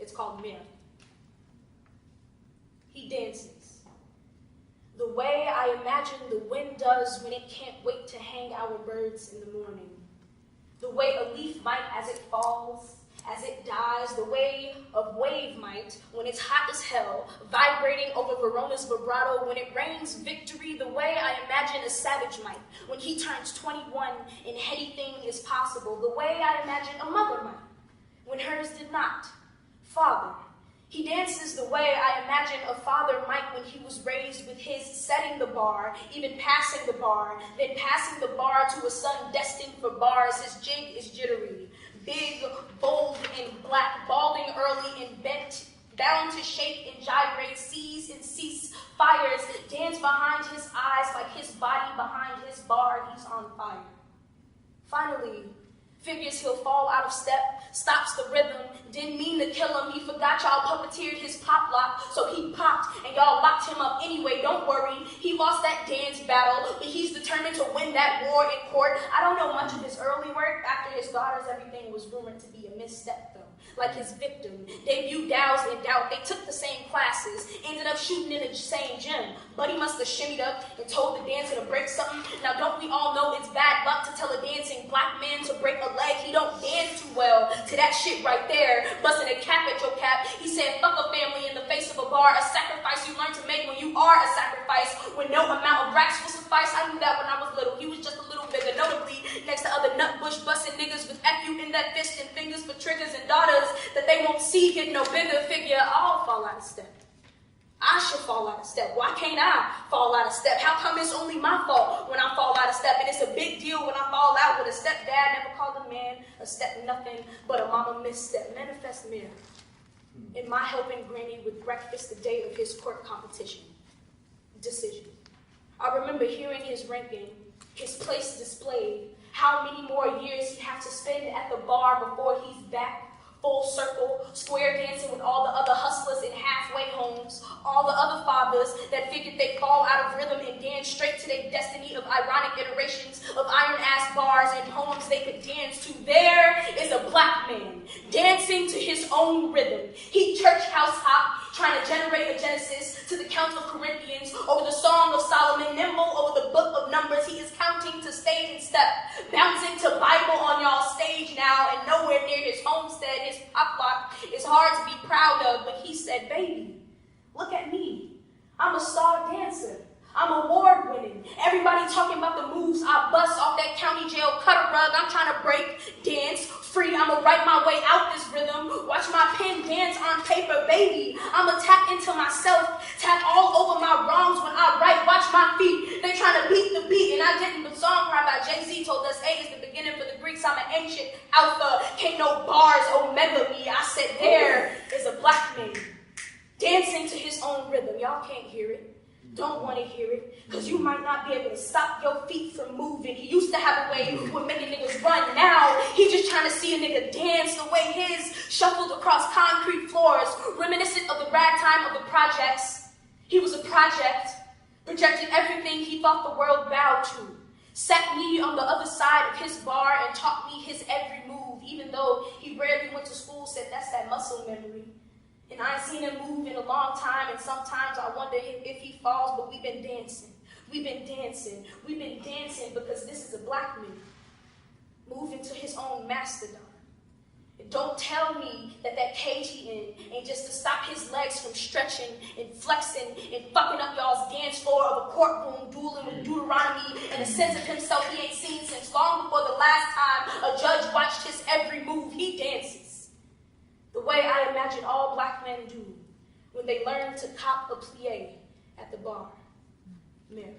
It's called Mir. He dances the way I imagine the wind does when it can't wait to hang our birds in the morning. The way a leaf might as it falls, as it dies, the way a wave might when it's hot as hell, vibrating over Verona's vibrato when it rains victory, the way I imagine a savage might when he turns 21 and anything is possible, the way I imagine a mother might when hers did not. Father. He dances the way I imagine a father might when he was raised with his setting the bar, even passing the bar, then passing the bar to a son destined for bars. His jig is jittery, big, bold, and black, balding early and bent, bound to shake and gyrate, seize and cease, fires, dance behind his eyes like his body behind his bar. He's on fire. Finally, figures he'll fall out of step, stops the rhythm, didn't mean to kill him, he forgot y'all puppeteered his pop lock, so he popped and y'all locked him up anyway, don't worry, he lost that dance battle, but he's determined to win that war in court. I don't know much of his early work. After his daughters, everything was rumored to be a misstep though, like his victim, debuted Dows in Doubt, they took the same classes, ended up shooting in the same gym, Buddy must have shimmied up and told the dancer to break something. Now don't we all know it's bad luck to tell a dancing black man to break a leg? He don't dance too well to that shit right there, busting a cap at your cap. He said fuck a family in the face of a bar, a sacrifice you learn to make when you are a sacrifice, when no amount of racks will suffice. I knew that when I was little. He was just a little bigger, notably next to other nutbush busting niggas with FU in that fist and fingers for triggers and daughters that they won't see get no bigger figure. I'll fall out of step. I should fall out of step. Why can't I fall out of step? How come it's only my fault when I fall out of step? And it's a big deal when I fall out with a stepdad never called a man a step nothing but a mama misstep. Manifest Mir. In my helping granny with breakfast the day of his court competition. Decision. I remember hearing his ranking, his place displayed, how many more years he'd have to spend at the bar before he's back. Full circle, square dancing with all the other hustlers in halfway homes, all the other fathers that figured they'd fall out of rhythm and dance straight to their destiny of ironic iterations of iron-ass bars and poems they could dance to. There is a black man dancing to his own rhythm. He church house hop, trying to generate a Genesis to the Count of Corinthians, over the Song of Solomon, nimble over the Book of Numbers. He is counting to stay in step, bouncing to Bible on y'all stage now and nowhere near his homestead. His pop lock is hard to be proud of, but he said, baby, look at me. I'm a star dancer. I'm award-winning. Everybody talking about the moves I bust off that county jail cutter rug. I'm trying to break, dance, free. I'ma write my way out this rhythm. Watch my pen dance on paper, baby. I'ma tap into myself, tap all over my wrongs when I write. Watch my feet. They trying to beat the beat, and I didn't. But song by Jay-Z told us A is the beginning for the Greeks. I'm an ancient alpha. Can't no bars omega me. I said there is a black man dancing to his own rhythm. Y'all can't hear it. Don't want to hear it, because you might not be able to stop your feet from moving. He used to have a way with making niggas run. Now, he just trying to see a nigga dance the way his shuffled across concrete floors, reminiscent of the ragtime of the projects. He was a project, projected everything he thought the world bowed to, sat me on the other side of his bar and taught me his every move, even though he rarely went to school, said that's that muscle memory. And I ain't seen him move in a long time, and sometimes I wonder if he falls, but we've been dancing. We've been dancing. We've been dancing because this is a black man moving to his own mastodon. And don't tell me that cage he in ain't just to stop his legs from stretching and flexing and fucking up y'all's dance floor of a courtroom, dueling with Deuteronomy and a sense of himself he ain't seen since long before the last time a judge watched his every move. He dances the way I imagine all black men do when they learn to cop a plie at the bar. Mir.